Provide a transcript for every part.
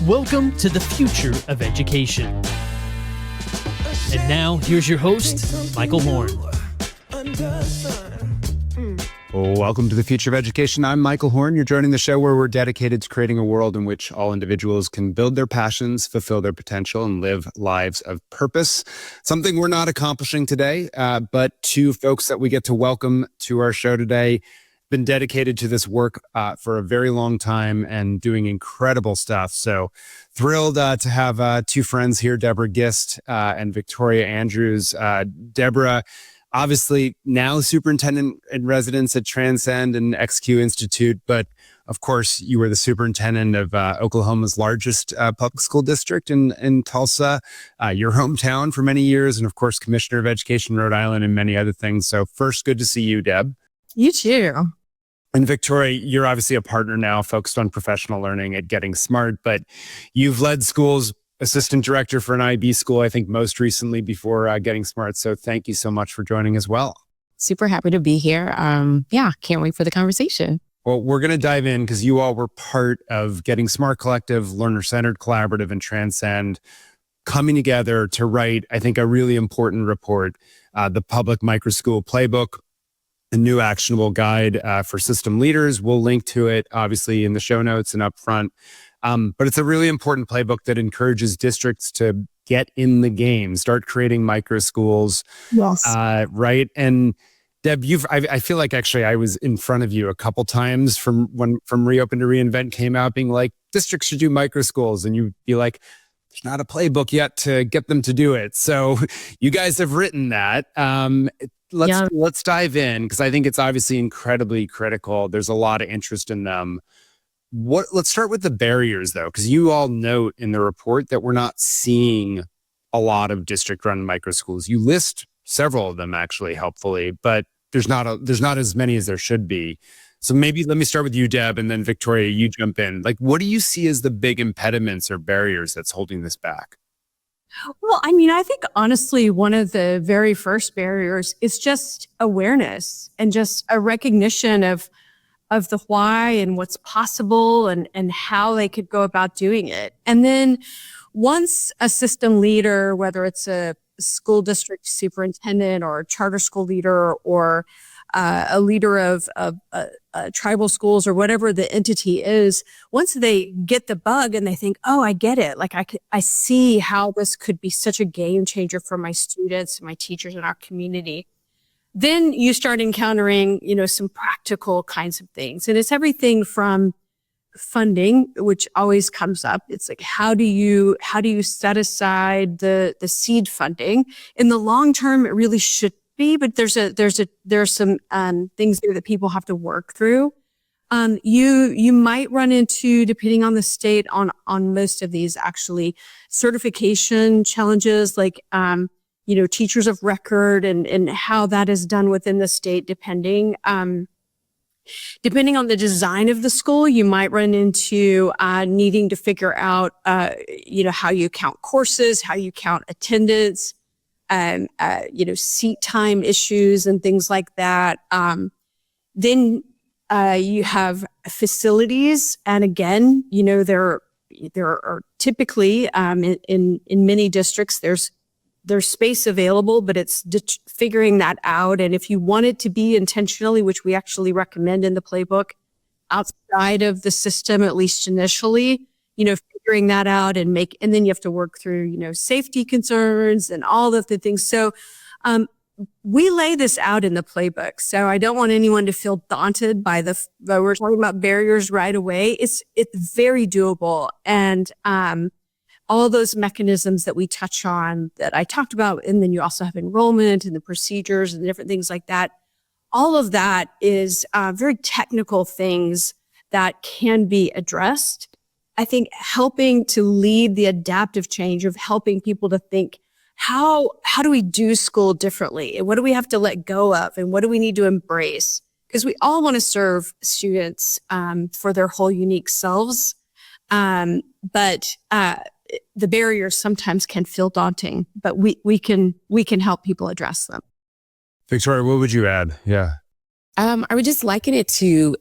Welcome to the future of education. And now, here's your host, Michael Horn. Welcome to the future of education. I'm Michael Horn. You're joining the show where we're dedicated to creating a world in which all individuals can build their passions, fulfill their potential, and live lives of purpose. Something we're not accomplishing today, but two folks that we get to welcome to our show today been dedicated to this work for a very long time and doing incredible stuff. So thrilled to have two friends here, Deborah Gist and Victoria Andrews. Deborah, obviously now superintendent in residence at Transcend and XQ Institute, but of course you were the superintendent of Oklahoma's largest public school district in Tulsa, your hometown for many years, and of course commissioner of education in Rhode Island and many other things. So first, good to see you, Deb. You too. And Victoria, you're obviously a partner now focused on professional learning at Getting Smart, but you've led schools, assistant director for an IB school, I think most recently before Getting Smart. So thank you so much for joining as well. Super happy to be here. Can't wait for the conversation. Well, we're going to dive in because you all were part of Getting Smart Collective, Learner-Centered Collaborative, and Transcend coming together to write, I think, a really important report, the Public Microschool Playbook, a new actionable guide for system leaders. We'll link to it, obviously, in the show notes and up front. But it's a really important playbook that encourages districts to get in the game, start creating microschools. Yes. Right. And Deb, I feel like actually I was in front of you a couple times from Reopen to Reinvent came out being like, districts should do microschools. And you'd be like, there's not a playbook yet to get them to do it. So you guys have written that. Let's dive in because I think it's obviously incredibly critical. There's a lot of interest in them. Let's start with the barriers though, because you all note in the report that we're not seeing a lot of district-run microschools. You list several of them actually helpfully, but there's not as many as there should be. So maybe let me start with you, Deb, and then Victoria, you jump in. Like, what do you see as the big impediments or barriers that's holding this back? Well, I think honestly, one of the very first barriers is just awareness and just a recognition of the why and what's possible and how they could go about doing it. And then once a system leader, whether it's a school district superintendent or a charter school leader or a leader of tribal schools or whatever the entity is, once they get the bug and they think, oh, I get it. Like I see how this could be such a game changer for my students, my teachers, and our community. Then you start encountering, some practical kinds of things. And it's everything from funding, which always comes up. It's like, how do you set aside the seed funding? In the long term, it really should be, but there's some things there that people have to work through. You might run into, depending on the state, on most of these actually, certification challenges like teachers of record and how that is done within the state, depending on the design of the school. You might run into needing to figure out how you count courses, how you count attendance, seat time issues and things like that. Then you have facilities, and again, there are typically in many districts there's space available, but it's figuring that out. And if you want it to be intentionally, which we actually recommend in the playbook, outside of the system, at least initially, figuring that out and then you have to work through, safety concerns and all of the things. So, we lay this out in the playbook. So I don't want anyone to feel daunted by we're talking about barriers right away. It's very doable. And, all those mechanisms that we touch on that I talked about, and then you also have enrollment and the procedures and different things like that. All of that is very technical things that can be addressed. I think helping to lead the adaptive change of helping people to think, how do we do school differently? And what do we have to let go of? And what do we need to embrace? Because we all want to serve students for their whole unique selves. But the barriers sometimes can feel daunting, but we can help people address them. Victoria, what would you add? Yeah. I would just liken it to,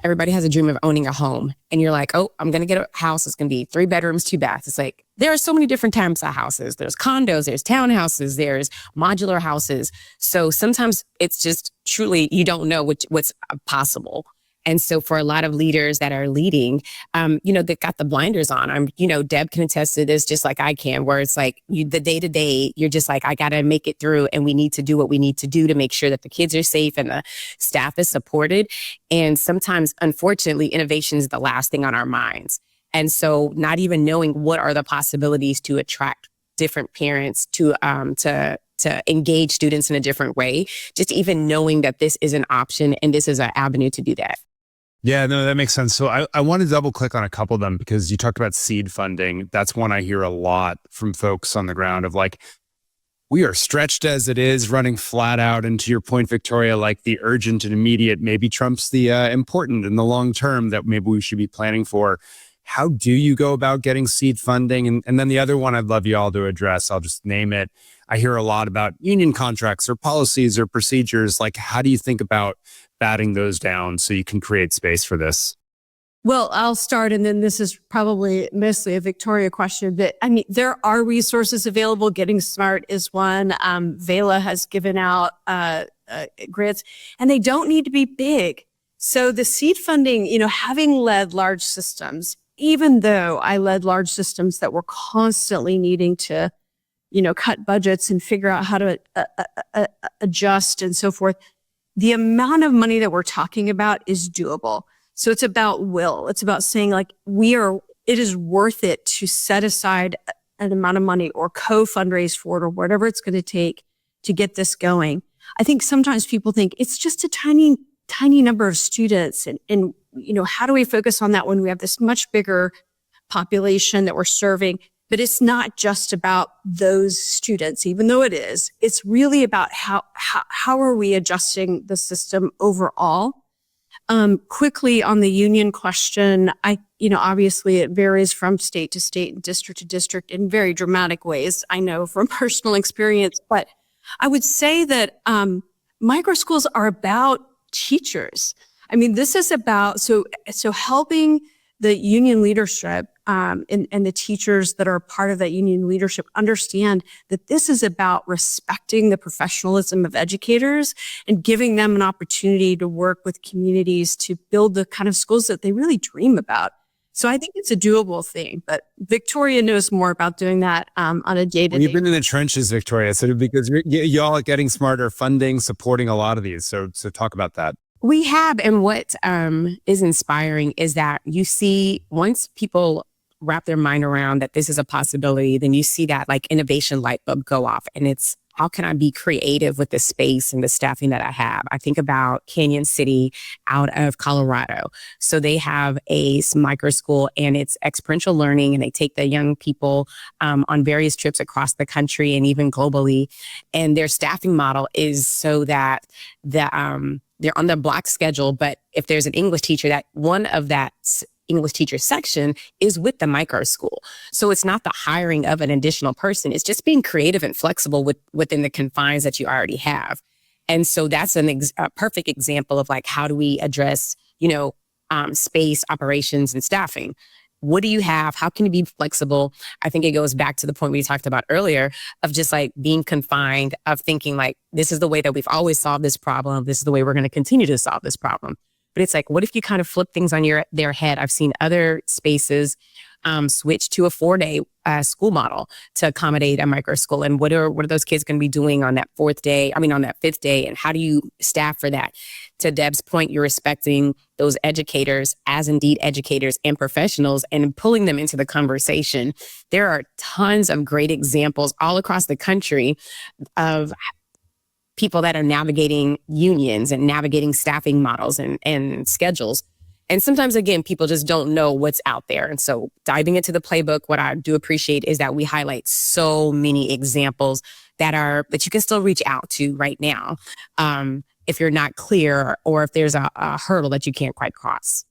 everybody has a dream of owning a home. And you're like, oh, I'm going to get a house. It's going to be 3 bedrooms, 2 baths. It's like, there are so many different types of houses. There's condos, there's townhouses, there's modular houses. So sometimes it's just truly, you don't know what's possible. And so for a lot of leaders that are leading, they've got the blinders on. Deb can attest to this just like I can, where it's like the day to day, you're just like, I got to make it through, and we need to do what we need to do to make sure that the kids are safe and the staff is supported. And sometimes, unfortunately, innovation is the last thing on our minds. And so not even knowing what are the possibilities to attract different parents to engage students in a different way, just even knowing that this is an option and this is an avenue to do that. Yeah, no, that makes sense. So I want to double click on a couple of them because you talked about seed funding. That's one I hear a lot from folks on the ground of like, we are stretched as it is, running flat out. And to your point, Victoria, like the urgent and immediate maybe trumps the important in the long term that maybe we should be planning for. How do you go about getting seed funding? And then the other one I'd love you all to address, I'll just name it. I hear a lot about union contracts or policies or procedures. Like, how do you think about batting those down so you can create space for this? Well, I'll start, and then this is probably mostly a Victoria question. But I mean, there are resources available. Getting Smart is one. Vela has given out grants, and they don't need to be big. So the seed funding, having led large systems, even though I led large systems that were constantly needing to, cut budgets and figure out how to adjust and so forth, the amount of money that we're talking about is doable. So it's about will. It's about saying like, it is worth it to set aside an amount of money or co-fundraise for it or whatever it's going to take to get this going. I think sometimes people think it's just a tiny number of students. And how do we focus on that when we have this much bigger population that we're serving? But it's not just about those students, even though it is. It's really about how are we adjusting the system overall? Quickly on the union question, obviously it varies from state to state and district to district in very dramatic ways. I know from personal experience, but I would say that microschools are about teachers. I mean, this is about so helping the union leadership and the teachers that are part of that union leadership understand that this is about respecting the professionalism of educators and giving them an opportunity to work with communities to build the kind of schools that they really dream about. So I think it's a doable thing, but Victoria knows more about doing that on a day-to-day. Well, you've been in the trenches, Victoria, so because y'all are getting smarter, funding, supporting a lot of these. So talk about that. We have, and what is inspiring is that you see once people wrap their mind around that this is a possibility, then you see that like innovation light bulb go off, and it's how can I be creative with the space and the staffing that I have? I think about Canyon City out of Colorado. So they have a micro school and it's experiential learning, and they take the young people on various trips across the country and even globally. And their staffing model is so that they're on the block schedule, but if there's an English teacher, that one of that English teacher section is with the micro school. So it's not the hiring of an additional person. It's just being creative and flexible within the confines that you already have. And so that's a perfect example of like, how do we address, space, operations, and staffing? What do you have? How can you be flexible? I think it goes back to the point we talked about earlier of just like being confined, of thinking like, this is the way that we've always solved this problem. This is the way we're going to continue to solve this problem. But it's like, what if you kind of flip things on their head? I've seen other spaces switch to a 4-day school model to accommodate a micro school. And what are those kids going to be doing on that 5th day? And how do you staff for that? To Deb's point, you're respecting those educators as indeed educators and professionals and pulling them into the conversation. There are tons of great examples all across the country of people that are navigating unions and navigating staffing models and schedules. And sometimes, again, people just don't know what's out there. And so diving into the playbook, what I do appreciate is that we highlight so many examples that you can still reach out to right now if you're not clear or if there's a hurdle that you can't quite cross.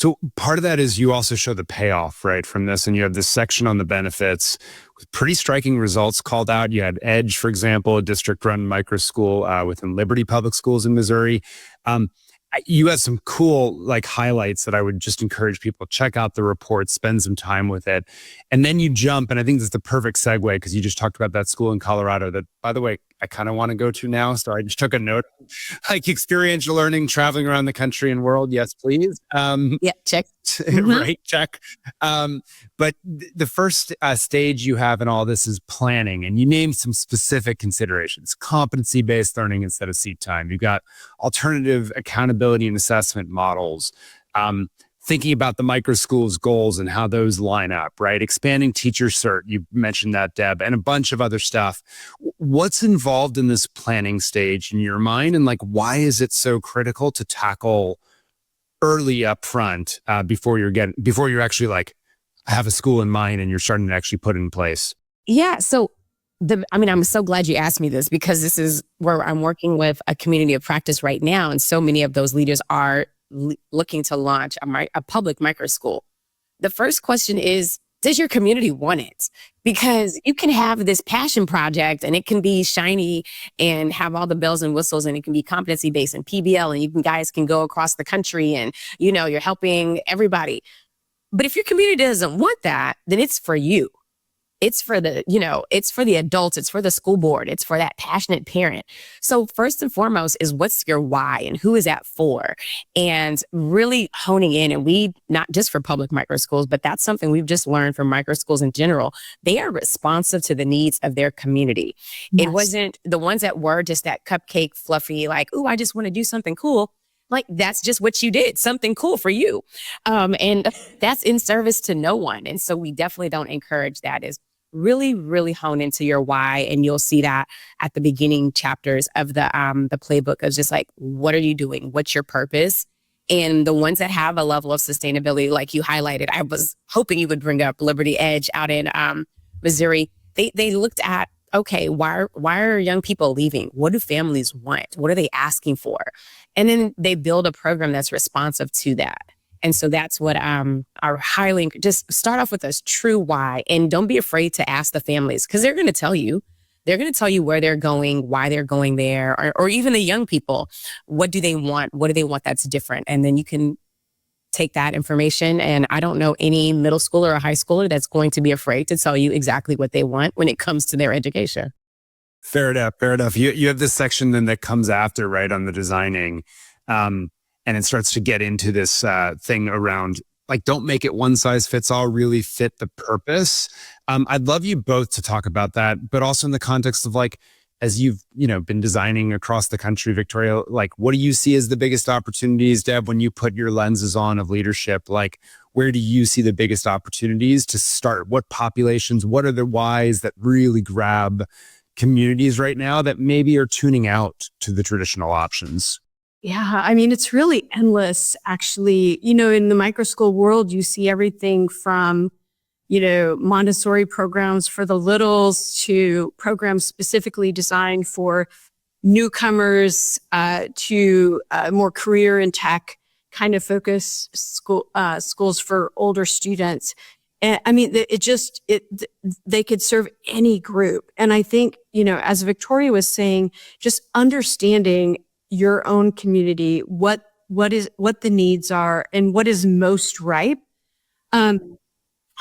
So part of that is you also show the payoff, right, from this. And you have this section on the benefits with pretty striking results called out. You had Edge, for example, a district-run micro school within Liberty Public Schools in Missouri. You have some cool like highlights that I would just encourage people to check out the report, spend some time with it. And then you jump, and I think this is the perfect segue because you just talked about that school in Colorado that, by the way, I kind of want to go to now. So I just took a note, like experiential learning, traveling around the country and world. Yes, please. Yeah, check. Right, check. But the first stage you have in all this is planning, and you named some specific considerations: competency-based learning instead of seat time. You've got alternative accountability and assessment models. Thinking about the Microschools goals and how those line up, right? Expanding teacher cert, you mentioned that, Deb, and a bunch of other stuff. What's involved in this planning stage in your mind, and like why is it so critical to tackle early up front before you're actually like have a school in mind and you're starting to actually put it in place? Yeah. So I'm so glad you asked me this because this is where I'm working with a community of practice right now. And so many of those leaders are looking to launch a public microschool. The first question is, does your community want it? Because you can have this passion project and it can be shiny and have all the bells and whistles, and it can be competency based and PBL, and guys can go across the country and, you're helping everybody. But if your community doesn't want that, then it's for you. It's for it's for the adults. It's for the school board. It's for that passionate parent. So first and foremost is what's your why and who is that for? And really honing in, and we, not just for public microschools, but that's something we've just learned from microschools in general. They are responsive to the needs of their community. Yes. It wasn't the ones that were just that cupcake fluffy, like, oh, I just want to do something cool. Like, that's just what you did, something cool for you. And that's in service to no one. And so we definitely don't encourage that. Is really, really hone into your why. And you'll see that at the beginning chapters of the playbook of just like, what are you doing? What's your purpose? And the ones that have a level of sustainability, like you highlighted, I was hoping you would bring up Liberty Edge out in Missouri. They looked at, okay, why are young people leaving? What do families want? What are they asking for? And then they build a program that's responsive to that. And so that's what our highly, just start off with a true why, and don't be afraid to ask the families, because they're going to tell you. They're going to tell you where they're going, why they're going there, or even the young people. What do they want? What do they want that's different? And then you can take that information. And I don't know any middle schooler or high schooler that's going to be afraid to tell you exactly what they want when it comes to their education. Fair enough. Fair enough. You have this section then that comes after, right, on the designing. And it starts to get into this thing around, like, don't make it one size fits all, really fit the purpose. I'd love you both to talk about that, but also in the context of, like, as you've, been designing across the country, Victoria, like, what do you see as the biggest opportunities, Deb, when you put your lenses on of leadership? Like, where do you see the biggest opportunities to start? What populations, what are the whys that really grab communities right now that maybe are tuning out to the traditional options? Yeah, it's really endless, actually. In the microschool world, you see everything from, Montessori programs for the littles to programs specifically designed for newcomers, to more career and tech kind of focus schools for older students. And they could serve any group. And I think, as Victoria was saying, just understanding your own community, what the needs are and what is most ripe.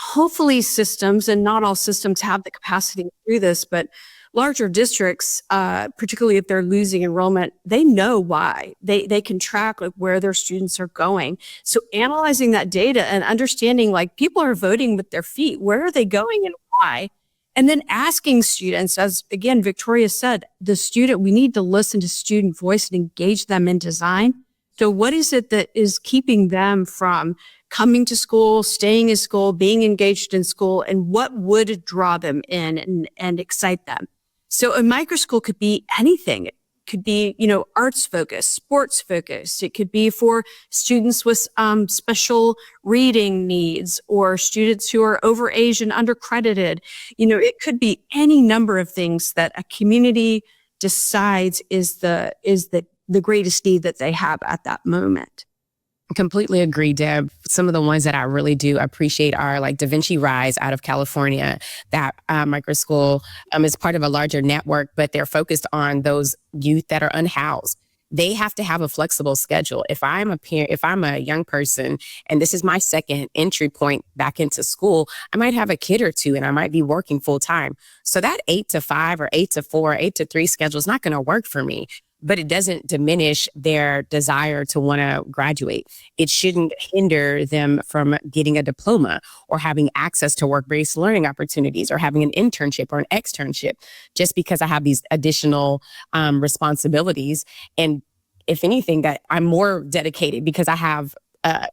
Hopefully systems, and not all systems have the capacity to do this, but larger districts, particularly if they're losing enrollment, they know why. They can track like where their students are going. So analyzing that data and understanding, like, people are voting with their feet. Where are they going and why? And then asking students, as again, Victoria said, we need to listen to student voice and engage them in design. So what is it that is keeping them from coming to school, staying in school, being engaged in school, and what would draw them in and excite them? So a microschool could be anything. It could be, arts focused, sports focused. It could be for students with special reading needs, or students who are overage and undercredited. It could be any number of things that a community decides is the greatest need that they have at that moment. Completely agree, Deb. Some of the ones that I really do appreciate are like Da Vinci Rise out of California. That microschool is part of a larger network, but they're focused on those youth that are unhoused. they have to have a flexible schedule. If I'm a parent, if I'm a young person and this is my second entry point back into school, I might have a kid or two and I might be working full time. So that 8 to 5 or 8 to 4, 8 to 3 schedule is not going to work for me. But it doesn't diminish their desire to want to graduate. It shouldn't hinder them from getting a diploma or having access to work-based learning opportunities or having an internship or an externship just because I have these additional responsibilities. And if anything, that I'm more dedicated because I have a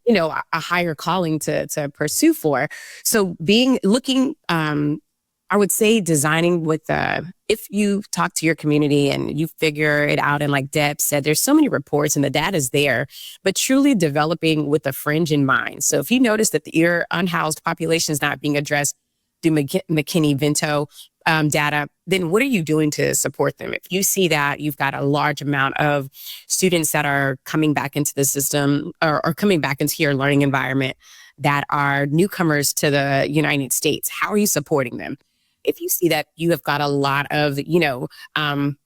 higher calling to pursue for. So looking, I would say designing with if you talk to your community and you figure it out, and like Deb said, there's so many reports and the data's there, but truly developing with the fringe in mind. So if you notice that your unhoused population is not being addressed through McKinney-Vento data, then what are you doing to support them? If you see that you've got a large amount of students that are coming back into the system or coming back into your learning environment that are newcomers to the United States, how are you supporting them? If you see that you have got a lot of,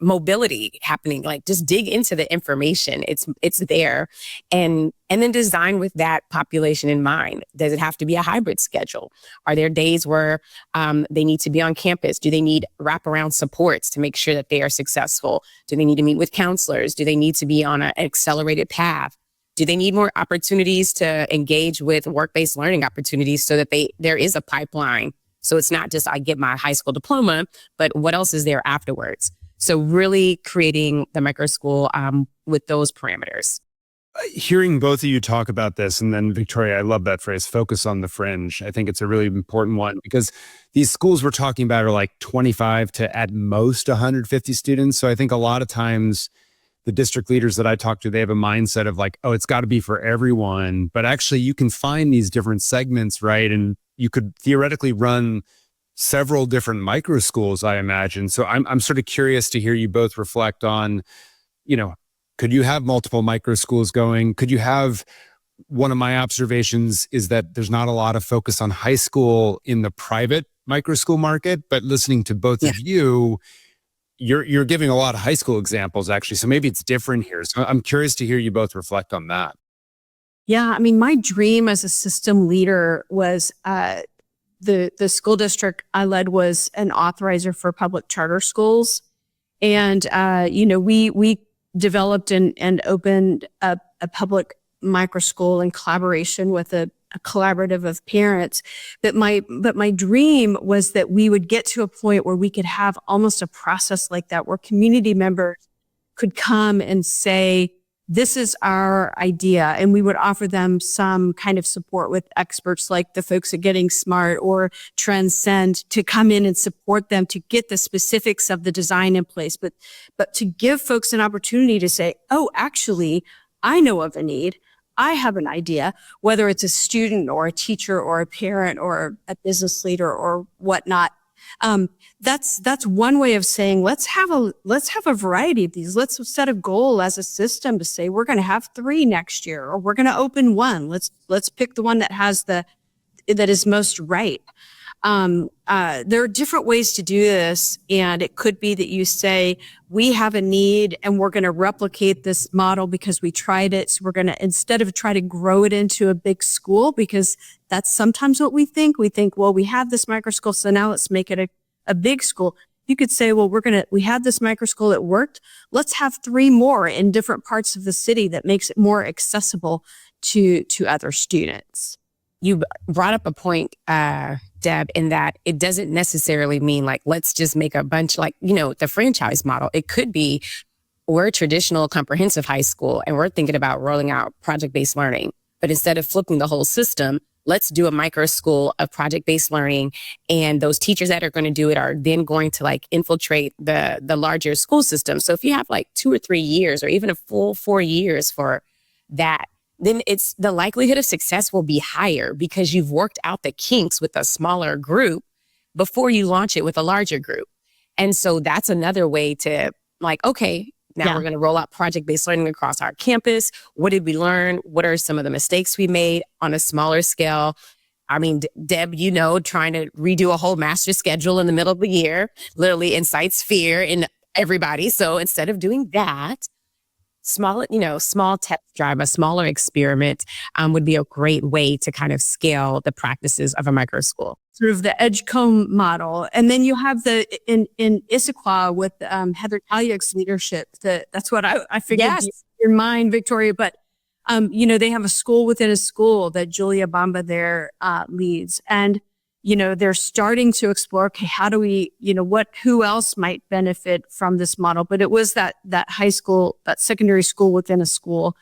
mobility happening, like just dig into the information. It's there. And then design with that population in mind. Does it have to be a hybrid schedule? Are there days where they need to be on campus? Do they need wraparound supports to make sure that they are successful? Do they need to meet with counselors? Do they need to be on an accelerated path? Do they need more opportunities to engage with work-based learning opportunities so that there is a pipeline? So it's not just I get my high school diploma, but what else is there afterwards? So really creating the microschool with those parameters. Hearing both of you talk about this, and then Victoria, I love that phrase, focus on the fringe. I think it's a really important one because these schools we're talking about are like 25 to at most 150 students. So I think a lot of times the district leaders that I talk to, they have a mindset of like, oh, it's got to be for everyone. But actually you can find these different segments, right? And you could theoretically run several different micro schools, I imagine. So I'm sort of curious to hear you both reflect on, could you have multiple micro schools going? Could you have, one of my observations is that there's not a lot of focus on high school in the private micro school market, but listening to both of you, you're giving a lot of high school examples actually. So maybe it's different here. So I'm curious to hear you both reflect on that. Yeah, I mean, my dream as a system leader was the school district I led was an authorizer for public charter schools. And, we developed and opened a public micro school in collaboration with a collaborative of parents. But my dream was that we would get to a point where we could have almost a process like that, where community members could come and say, this is our idea. And we would offer them some kind of support with experts like the folks at Getting Smart or Transcend to come in and support them to get the specifics of the design in place. But to give folks an opportunity to say, oh, actually, I know of a need. I have an idea, whether it's a student or a teacher or a parent or a business leader or whatnot. That's one way of saying, let's have a variety of these. Let's set a goal as a system to say, we're going to have 3 next year, or we're going to open 1. Let's pick the one that is most ripe. There are different ways to do this. And it could be that you say, we have a need and we're going to replicate this model because we tried it. So we're going to, instead of try to grow it into a big school, because that's sometimes what we think, well, we have this micro school, so now let's make it a big school. You could say, well, we had this micro school, it worked. Let's have 3 more in different parts of the city that makes it more accessible to other students. You brought up a point, Deb, in that it doesn't necessarily mean like, let's just make a bunch like, the franchise model. It could be we're a traditional comprehensive high school and we're thinking about rolling out project-based learning. But instead of flipping the whole system, let's do a micro school of project-based learning. And those teachers that are going to do it are then going to like infiltrate the larger school system. So if you have like 2 or 3 years or even a full 4 years for that, then it's the likelihood of success will be higher because you've worked out the kinks with a smaller group before you launch it with a larger group. And so that's another way to like, okay, now we're going to roll out project-based learning across our campus. What did we learn? What are some of the mistakes we made on a smaller scale? I mean, Deb, trying to redo a whole master schedule in the middle of the year literally incites fear in everybody. So instead of doing that, small test drive, a smaller experiment would be a great way to kind of scale the practices of a micro school. Sort of the Edgecombe model. And then you have in Issaquah with Heather Talyuk's leadership. That's what I figured Yes. your mind, Victoria. But, they have a school within a school that Julia Bamba there leads. And, they're starting to explore, okay, how do we, who else might benefit from this model? But it was that high school, that secondary school within a school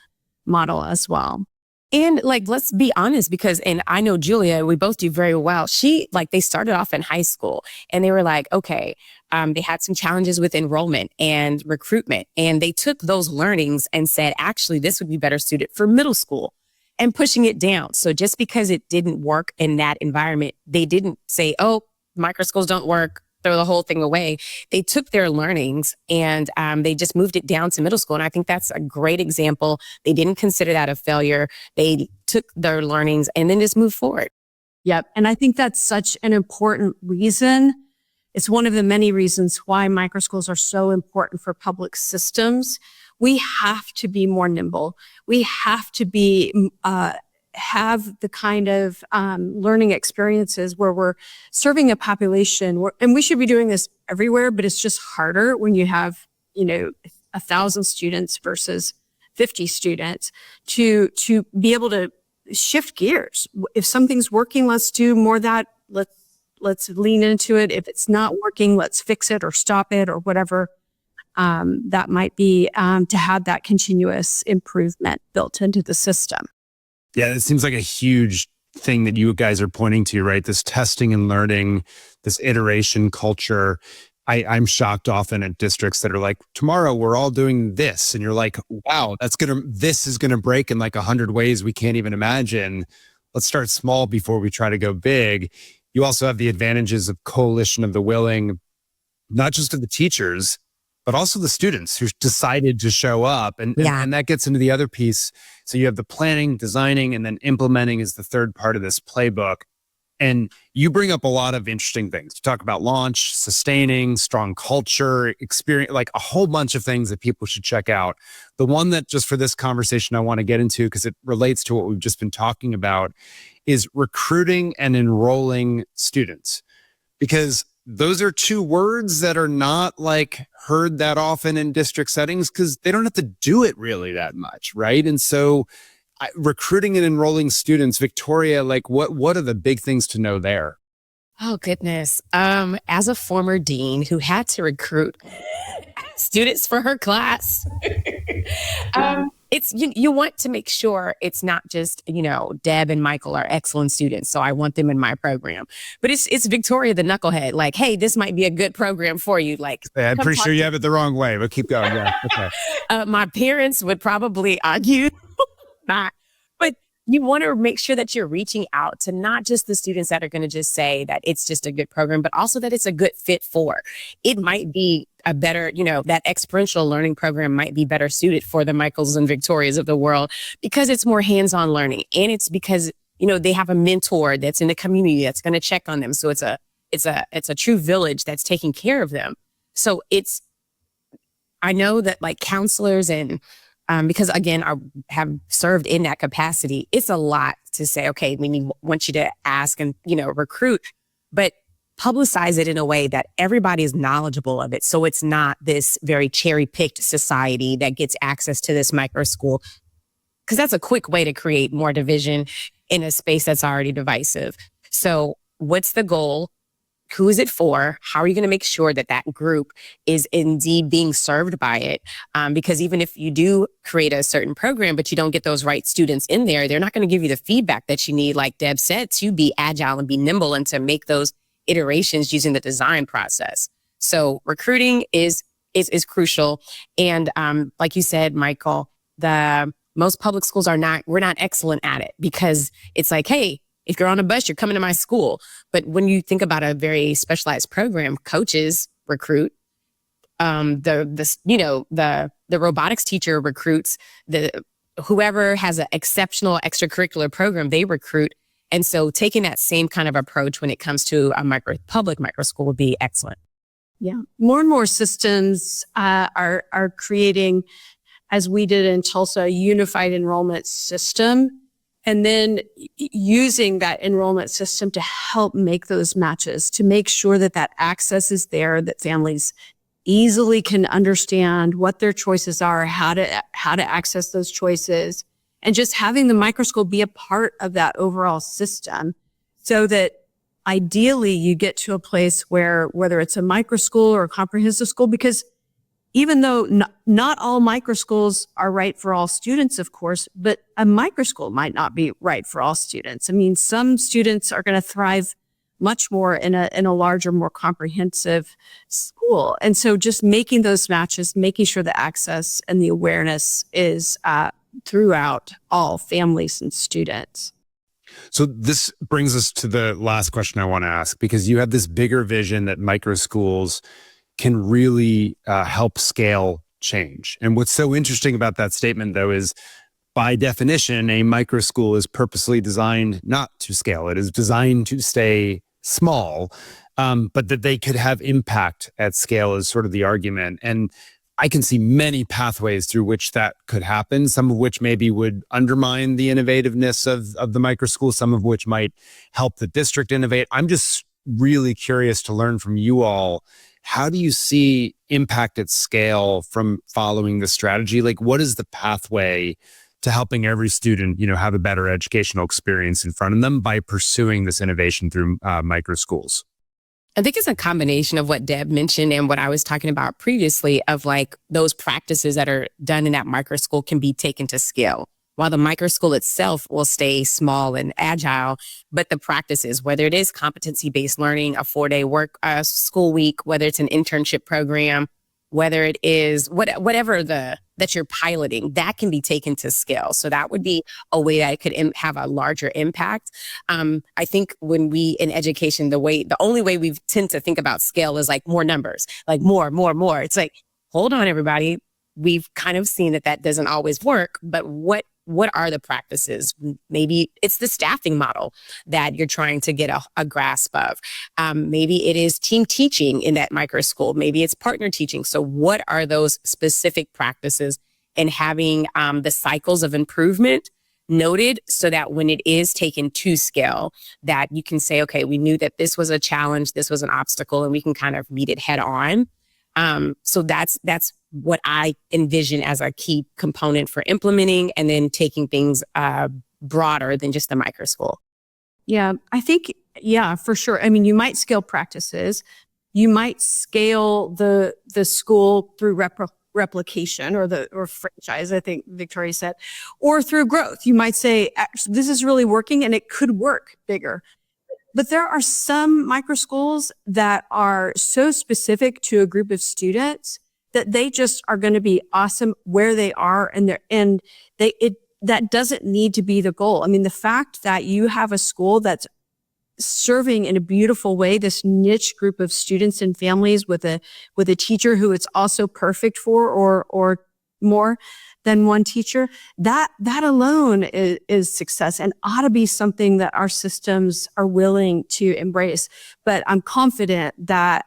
model as well. And let's be honest, because, and I know Julia, we both do very well. They started off in high school and they were like, okay, they had some challenges with enrollment and recruitment. And they took those learnings and said, actually, this would be better suited for middle school and pushing it down. So just because it didn't work in that environment, they didn't say, oh, micro schools don't work, throw the whole thing away. They took their learnings and they just moved it down to middle school. And I think that's a great example. They didn't consider that a failure. They took their learnings and then just moved forward. Yep. And I think that's such an important reason. It's one of the many reasons why micro schools are so important for public systems. We have to be more nimble. We have to be have the kind of learning experiences where we're serving a population, and we should be doing this everywhere, but it's just harder when you have, 1,000 students versus 50 students to be able to shift gears. If something's working, let's do more of that. Let's lean into it. If it's not working, let's fix it or stop it or whatever that might be, to have that continuous improvement built into the system. Yeah, it seems like a huge thing that you guys are pointing to, right? This testing and learning, this iteration culture. I'm shocked often at districts that are like, tomorrow we're all doing this. And you're like, wow, this is going to break in like 100 ways we can't even imagine. Let's start small before we try to go big. You also have the advantages of coalition of the willing, not just of the teachers, but also the students who decided to show up. And that gets into the other piece. So you have the planning, designing, and then implementing is the third part of this playbook. And you bring up a lot of interesting things. You talk about launch, sustaining, strong culture, experience, like a whole bunch of things that people should check out. The one that just for this conversation I want to get into, because it relates to what we've just been talking about, is recruiting and enrolling students. Because those are two words that are not like heard that often in district settings because they don't have to do it really that much, right? And so recruiting and enrolling students, Victoria, like what are the big things to know there? Oh, goodness. As a former dean who had to recruit students for her class, it's you want to make sure it's not just, Deb and Michael are excellent students, so I want them in my program. But it's Victoria the knucklehead, like, hey, this might be a good program for you. Like, I'm pretty sure you have it the wrong way, but keep going. Yeah. Okay. My parents would probably argue not. But you want to make sure that you're reaching out to not just the students that are going to just say that it's just a good program, but also that it's a good fit for. It might be a better, that experiential learning program might be better suited for the Michaels and Victorias of the world because it's more hands-on learning. And it's because, they have a mentor that's in the community that's going to check on them. So it's a true village that's taking care of them. So I know that like counselors and because again, I have served in that capacity. It's a lot to say, okay, we want you to ask and, recruit, but publicize it in a way that everybody is knowledgeable of it. So it's not this very cherry-picked society that gets access to this micro school, because that's a quick way to create more division in a space that's already divisive. So what's the goal? Who is it for? How are you going to make sure that that group is indeed being served by it? Because even if you do create a certain program, but you don't get those right students in there, they're not going to give you the feedback that you need, like Deb said, to be agile and be nimble and to make those iterations using the design process. So recruiting is crucial. And like you said, Michael, most public schools we're not excellent at it because it's like, hey, if you're on a bus, you're coming to my school. But when you think about a very specialized program, coaches recruit, the robotics teacher recruits, whoever has an exceptional extracurricular program, they recruit. And so taking that same kind of approach when it comes to a public micro school would be excellent. Yeah. More and more systems are creating as we did in Tulsa, a unified enrollment system, and then using that enrollment system to help make those matches, to make sure that that access is there, that families easily can understand what their choices are, how to access those choices, and just having the microschool be a part of that overall system so that ideally you get to a place where, whether it's a microschool or a comprehensive school, because even though not all microschools are right for all students, of course, but a microschool might not be right for all students. I mean, some students are going to thrive much more in a larger, more comprehensive school. And so just making those matches, making sure the access and the awareness is throughout all families and students. So this brings us to the last question I want to ask, because you have this bigger vision that microschools can really help scale change. And what's so interesting about that statement, though, is by definition, a microschool is purposely designed not to scale. It is designed to stay small, but that they could have impact at scale is sort of the argument. And I can see many pathways through which that could happen, some of which maybe would undermine the innovativeness of the microschool, some of which might help the district innovate. I'm just really curious to learn from you all. How do you see impact at scale from following this strategy? Like, what is the pathway to helping every student, have a better educational experience in front of them by pursuing this innovation through microschools? I think it's a combination of what Deb mentioned and what I was talking about previously of like those practices that are done in that microschool can be taken to scale. While the microschool itself will stay small and agile, but the practices, whether it is competency-based learning, a 4-day school week, whether it's an internship program, whether it is whatever that you're piloting, that can be taken to scale. So that would be a way that it could have a larger impact. I think when we in education, the only way we tend to think about scale is like more numbers, like more. It's like, hold on, everybody. We've kind of seen that doesn't always work, but what are the practices? Maybe it's the staffing model that you're trying to get a grasp of. Maybe it is team teaching in that micro school. Maybe it's partner teaching. So what are those specific practices, and having the cycles of improvement noted so that when it is taken to scale, that you can say, okay, we knew that this was a challenge, this was an obstacle, and we can kind of meet it head on. So that's what I envision as a key component for implementing and then taking things broader than just the micro school. Yeah, I think, for sure. I mean, you might scale practices. You might scale the school through replication or franchise, I think Victoria said, or through growth. You might say, actually, this is really working and it could work bigger. But there are some microschools that are so specific to a group of students that they just are going to be awesome where they are, and that doesn't need to be the goal. I mean, the fact that you have a school that's serving in a beautiful way this niche group of students and families with a teacher who it's also perfect for, or more than one teacher, that alone is success and ought to be something that our systems are willing to embrace. But I'm confident that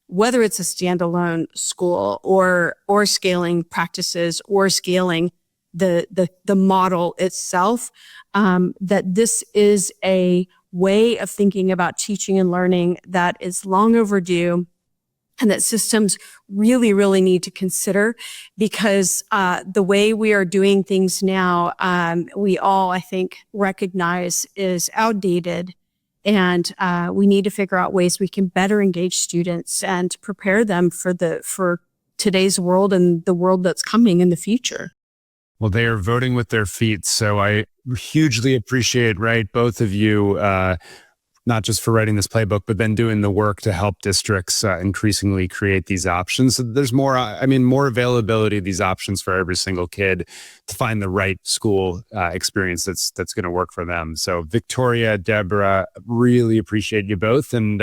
whether it's a standalone school or scaling practices or scaling the model itself, that this is a way of thinking about teaching and learning that is long overdue, and that systems really, really need to consider, because the way we are doing things now, we all, I think, recognize is outdated. And we need to figure out ways we can better engage students and prepare them for today's world and the world that's coming in the future. Well, they are voting with their feet. So I hugely appreciate, both of you, not just for writing this playbook, but then doing the work to help districts increasingly create these options. So there's more availability of these options for every single kid to find the right school experience that's going to work for them. So Victoria, Deborah, really appreciate you both. And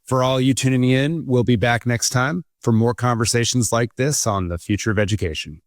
for all you tuning in, we'll be back next time for more conversations like this on the future of education.